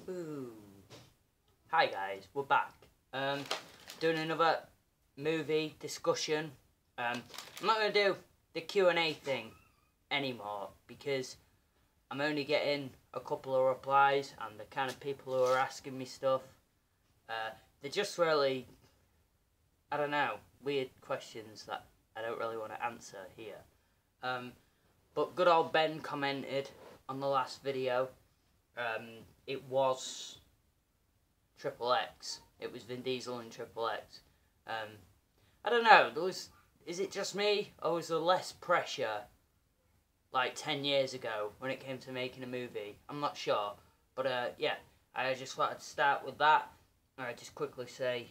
Ooh. Hi guys, we're back. Doing another movie discussion. I'm not going to do the Q&A thing anymore because I'm only getting a couple of replies, and the kind of people who are asking me stuff, they're just really, I don't know, weird questions that I don't really want to answer here. But good old Ben commented on the last video. It was Triple X. It was Vin Diesel and Triple X. I don't know, is it just me, or was there less pressure like 10 years ago when it came to making a movie? I'm not sure. But yeah, I just wanted to start with that. I just quickly say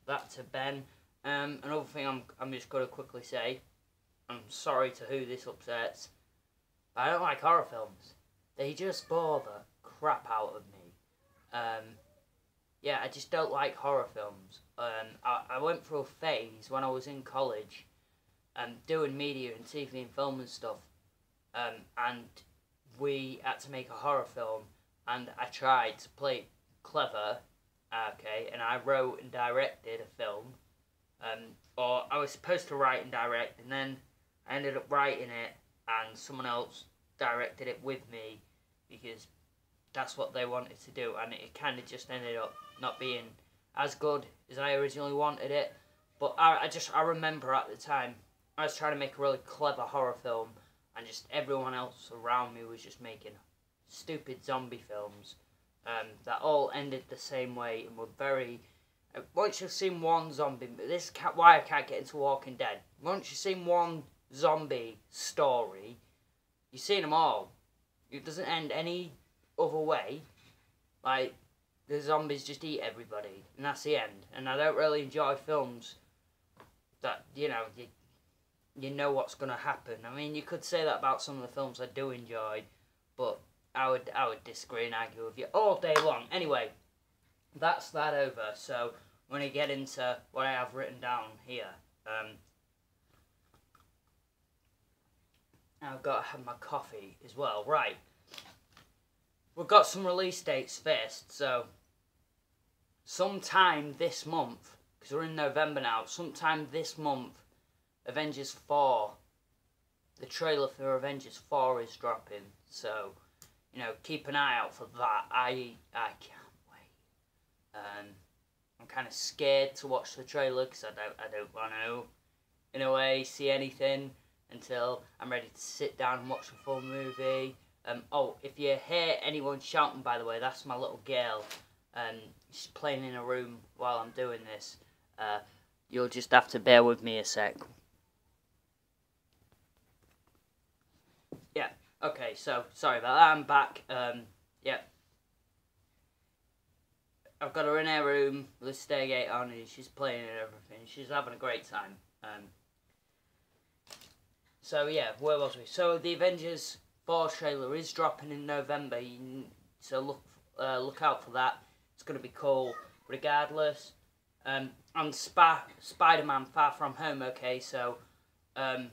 that to Ben. Another thing I'm just going to quickly say, I'm sorry to who this upsets, but I don't like horror films. They just bore the crap out of me. Yeah, I just don't like horror films. I went through a phase when I was in college, doing media and TV and film and stuff, and we had to make a horror film, and I tried to play it clever, okay, and I wrote and directed a film, or I was supposed to write and direct, and then I ended up writing it, and someone else directed it with me, because that's what they wanted to do, and it kind of just ended up not being as good as I originally wanted it. But I remember at the time I was trying to make a really clever horror film, and just everyone else around me was just making stupid zombie films that all ended the same way and were very. Once you've seen one zombie, this is why I can't get into Walking Dead. Once you've seen one zombie story, you've seen them all. It doesn't end any other way. Like, the zombies just eat everybody, and that's the end. And I don't really enjoy films that, you know what's going to happen. I mean, you could say that about some of the films I do enjoy, but I would disagree and argue with you all day long. Anyway, that's that over. So I'm going to get into what I have written down here. I've got to have my coffee as well. Right. We've got some release dates first, so sometime this month, because we're in November now, sometime this month, Avengers 4, the trailer for Avengers 4 is dropping, so, keep an eye out for that. I can't wait. I'm kind of scared to watch the trailer, because I don't want to, in a way, see anything until I'm ready to sit down and watch the full movie. Oh, if you hear anyone shouting, by the way, that's my little girl. She's playing in a room while I'm doing this. You'll just have to bear with me a sec. Yeah, okay, so, sorry about that, I'm back. Yeah. I've got her in her room with the Stargate on, and she's playing and everything. She's having a great time. So, yeah, where was we? So, the Avengers 4 trailer is dropping in November, so look out for that. It's going to be cool regardless. And Spider-Man Far From Home, okay, so I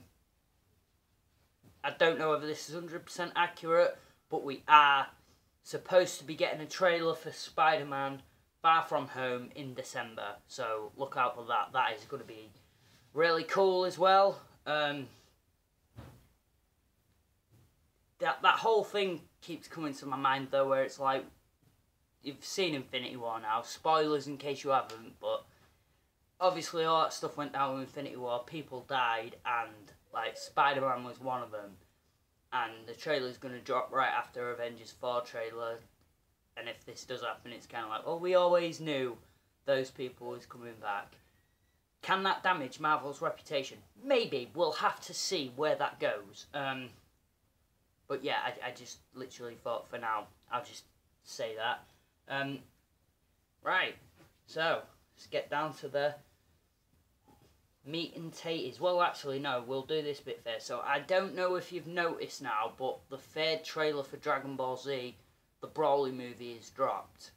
don't know whether this is 100% accurate, but we are supposed to be getting a trailer for Spider-Man Far From Home in December, so look out for that. That is going to be really cool as well. That whole thing keeps coming to my mind, though, where it's like, you've seen Infinity War now, spoilers in case you haven't, but obviously all that stuff went down with Infinity War, people died, and, like, Spider-Man was one of them, and the trailer's going to drop right after Avengers 4 trailer, and if this does happen, it's kind of like, oh, we always knew those people was coming back. Can that damage Marvel's reputation? Maybe. We'll have to see where that goes. But yeah, I just literally thought for now, I'll just say that. Right, so, let's get down to the meat and taters. Well, actually, no, we'll do this bit first. So, I don't know if you've noticed now, but the third trailer for Dragon Ball Z, the Broly movie, is dropped.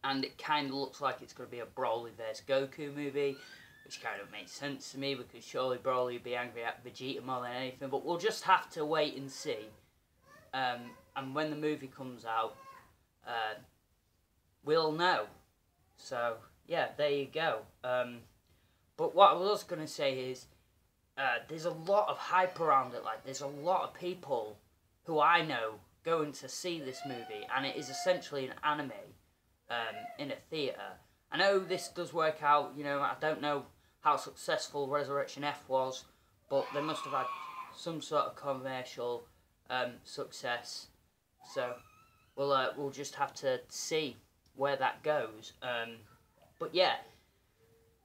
And it kind of looks like it's going to be a Broly vs Goku movie, which kind of makes sense to me, because surely Broly would be angry at Vegeta more than anything, but we'll just have to wait and see. And when the movie comes out, we'll know. So, yeah, there you go. But what I was going to say is, there's a lot of hype around it. Like, there's a lot of people who I know going to see this movie, and it is essentially an anime in a theatre. I know this does work out, you know, I don't know how successful Resurrection F was, but they must have had some sort of commercial success. So we'll just have to see where that goes. But yeah,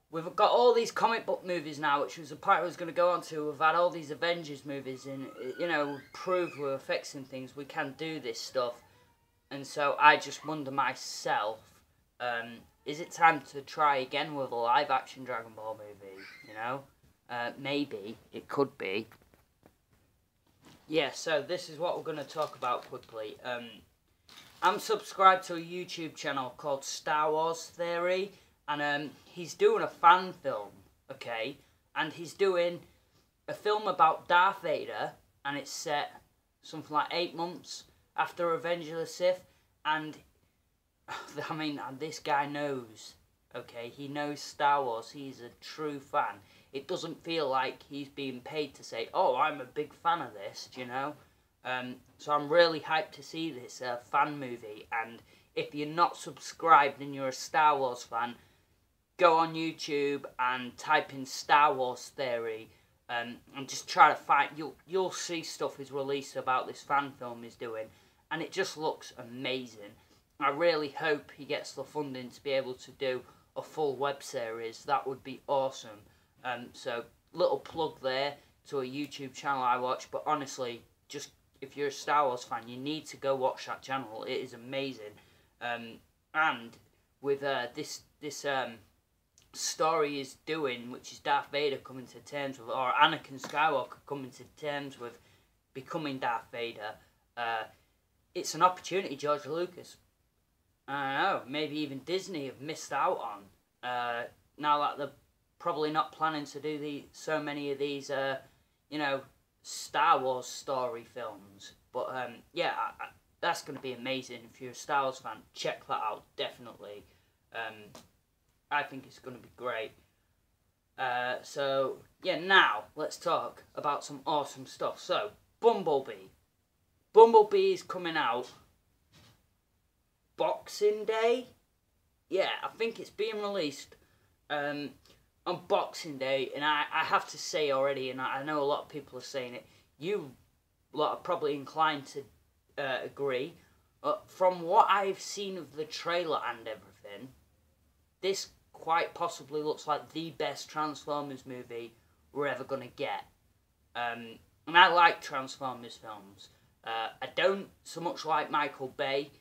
we've got all these comic book movies now, which was the part I was going to go on to. We've had all these Avengers movies, and, you know, proved we're fixing things. We can do this stuff. And so I just wonder myself, is it time to try again with a live-action Dragon Ball movie, you know? Maybe. It could be. Yeah, so this is what we're going to talk about quickly. I'm subscribed to a YouTube channel called Star Wars Theory, and he's doing a fan film, okay? And he's doing a film about Darth Vader, and it's set something like 8 months after Revenge of the Sith, and I mean, this guy knows, okay? He knows Star Wars. He's a true fan. It doesn't feel like he's being paid to say, oh, I'm a big fan of this, do you know? So I'm really hyped to see this fan movie, and if you're not subscribed and you're a Star Wars fan, go on YouTube and type in Star Wars Theory, and just try to find, you'll see stuff is released about this fan film he's doing, and it just looks amazing. I really hope he gets the funding to be able to do a full web series. That would be awesome. So, little plug there to a YouTube channel I watch, but honestly, just if you're a Star Wars fan, you need to go watch that channel. It is amazing. And with this story is doing, which is Darth Vader coming to terms with, or Anakin Skywalker coming to terms with becoming Darth Vader, it's an opportunity George Lucas, I don't know, maybe even Disney have missed out on. Now that they're probably not planning to do so many of these, you know, Star Wars story films. But yeah, that's going to be amazing. If you're a Star Wars fan, check that out, definitely. I think it's going to be great. So, yeah, now let's talk about some awesome stuff. So, Bumblebee. Bumblebee is coming out Boxing Day. Yeah, I think it's being released on Boxing Day, and I have to say already, and I know a lot of people are saying it, you lot are probably inclined to agree. From what I've seen of the trailer and everything, this quite possibly looks like the best Transformers movie we're ever going to get. And I like Transformers films. I don't so much like Michael Bay.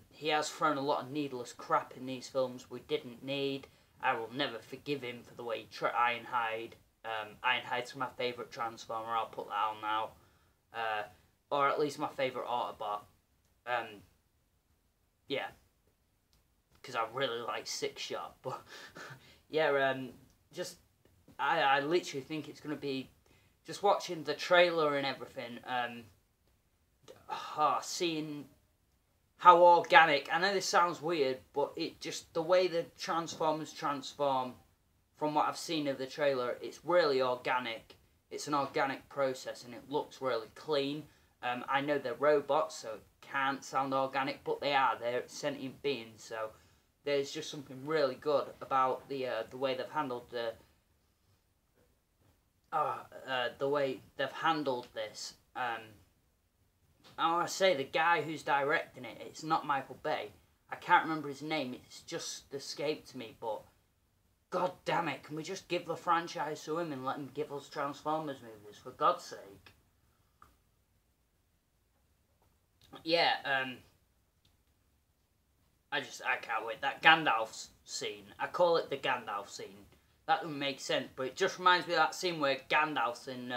He has thrown a lot of needless crap in these films we didn't need. I will never forgive him for the way he treated Ironhide. Ironhide's my favourite Transformer, I'll put that on now. Or at least my favourite Autobot. Yeah. Because I really like Six Shot. But, yeah, I literally think it's going to be, just watching the trailer and everything, seeing how organic, I know this sounds weird, but it just, the way the Transformers transform, from what I've seen of the trailer, it's really organic. It's an organic process, and it looks really clean. I know they're robots, so it can't sound organic, but they are. They're sentient beings, so there's just something really good about the way they've handled the way they've handled this. I want to say the guy who's directing it, it's not Michael Bay. I can't remember his name, it's just escaped me, but god damn it, can we just give the franchise to him and let him give us Transformers movies, for God's sake? Yeah, I can't wait. That Gandalf scene, I call it the Gandalf scene. That doesn't make sense, but it just reminds me of that scene where Gandalf's in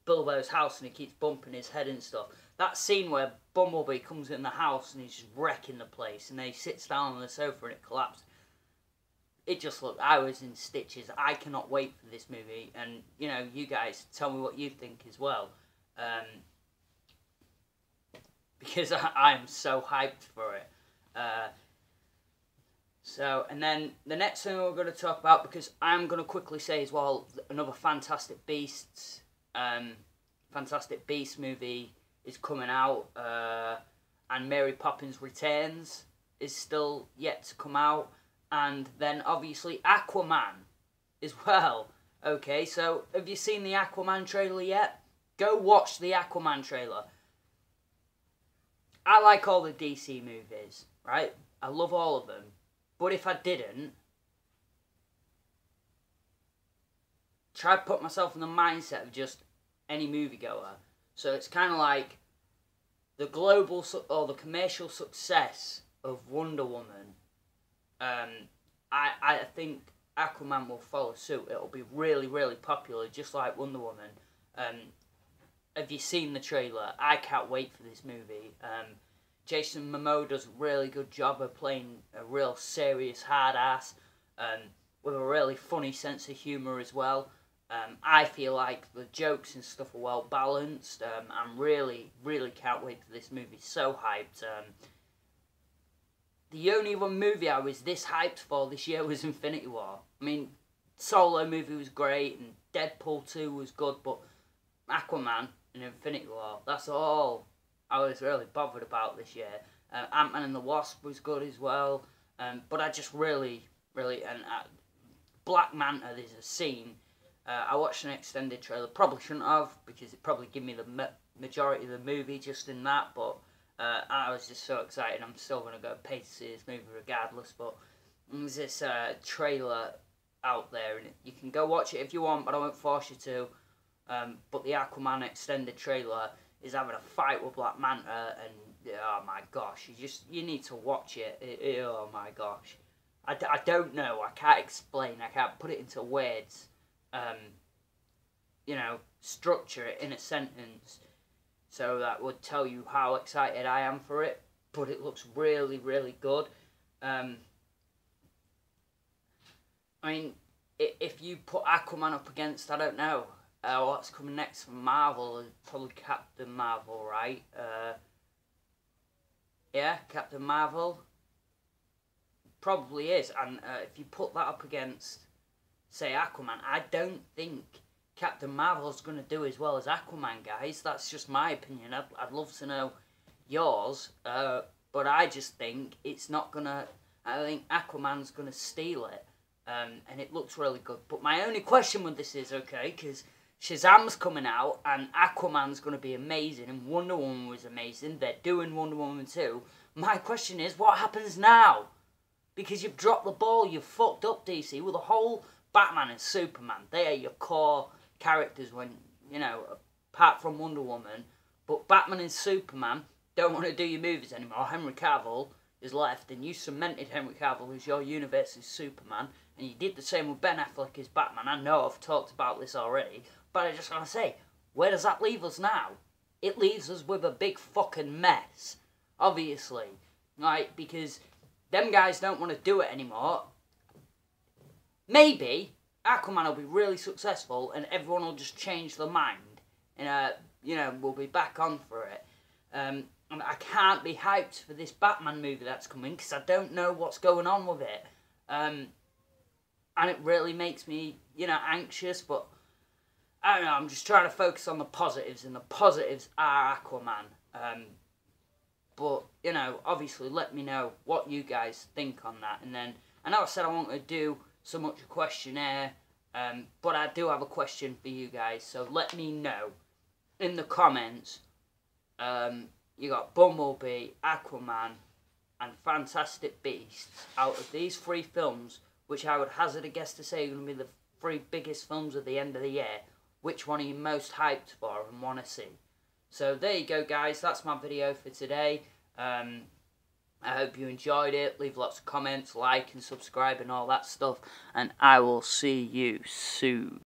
Bilbo's house and he keeps bumping his head and stuff. That scene where Bumblebee comes in the house and he's just wrecking the place, and then he sits down on the sofa and it collapses. It just looked, I was in stitches. I cannot wait for this movie, and, you know, you guys, tell me what you think as well. Because I am so hyped for it. So, and then the next thing we're going to talk about, because I'm going to quickly say as well, another Fantastic Beasts movie is coming out, and Mary Poppins Returns is still yet to come out, and then obviously Aquaman as well. Okay, so have you seen the Aquaman trailer yet? Go watch the Aquaman trailer. I like all the DC movies, right? I love all of them. But if I didn't, try to put myself in the mindset of just any moviegoer. So it's kind of like the global or the commercial success of Wonder Woman. I think Aquaman will follow suit. It'll be really, really popular, just like Wonder Woman. Have you seen the trailer? I can't wait for this movie. Jason Momoa does a really good job of playing a real serious hard ass, with a really funny sense of humour as well. I feel like the jokes and stuff are well balanced. I'm really, really can't wait for this movie. So hyped. The only one movie I was this hyped for this year was Infinity War. I mean, Solo movie was great and Deadpool 2 was good, but Aquaman and Infinity War, that's all I was really bothered about this year. Ant-Man and the Wasp was good as well, but I just really, and Black Manta, there's a scene, I watched an extended trailer, probably shouldn't have, because it probably gave me the majority of the movie just in that, but I was just so excited. I'm still going to go pay to see this movie regardless, but there's this trailer out there, and you can go watch it if you want, but I won't force you to. But the Aquaman extended trailer is having a fight with Black Manta, and oh my gosh, you need to watch it. Oh my gosh, I don't know, I can't explain, I can't put it into words, structure it in a sentence, so that would tell you how excited I am for it, but it looks really, really good. I mean, if you put Aquaman up against, I don't know, what's coming next from Marvel, is probably Captain Marvel, right? Yeah, Captain Marvel. Probably is, and if you put that up against, say, Aquaman, I don't think Captain Marvel's going to do as well as Aquaman, guys. That's just my opinion. I'd love to know yours, but I just think it's not going to, I think Aquaman's going to steal it, and it looks really good. But my only question with this is, okay, because Shazam's coming out, and Aquaman's going to be amazing, and Wonder Woman was amazing. They're doing Wonder Woman 2. My question is, what happens now? Because you've dropped the ball, you've fucked up, DC, with the whole Batman and Superman. They are your core characters when, apart from Wonder Woman. But Batman and Superman don't want to do your movies anymore. Henry Cavill is left, and you cemented Henry Cavill as your universe's Superman, and you did the same with Ben Affleck as Batman. I know I've talked about this already, but I just want to say, where does that leave us now? It leaves us with a big fucking mess, obviously, right? Because them guys don't want to do it anymore. Maybe Aquaman will be really successful and everyone will just change their mind, and we'll be back on for it. And I can't be hyped for this Batman movie that's coming because I don't know what's going on with it. And it really makes me, anxious, but I don't know, I'm just trying to focus on the positives, and the positives are Aquaman. But, obviously let me know what you guys think on that. And then, I know I said I won't do so much a questionnaire, but I do have a question for you guys, so let me know in the comments. You got Bumblebee, Aquaman, and Fantastic Beasts. Out of these 3 films, which I would hazard a guess to say are going to be the 3 biggest films at the end of the year, which one are you most hyped for and want to see? So there you go, guys. That's my video for today. I hope you enjoyed it. Leave lots of comments, like and subscribe and all that stuff. And I will see you soon.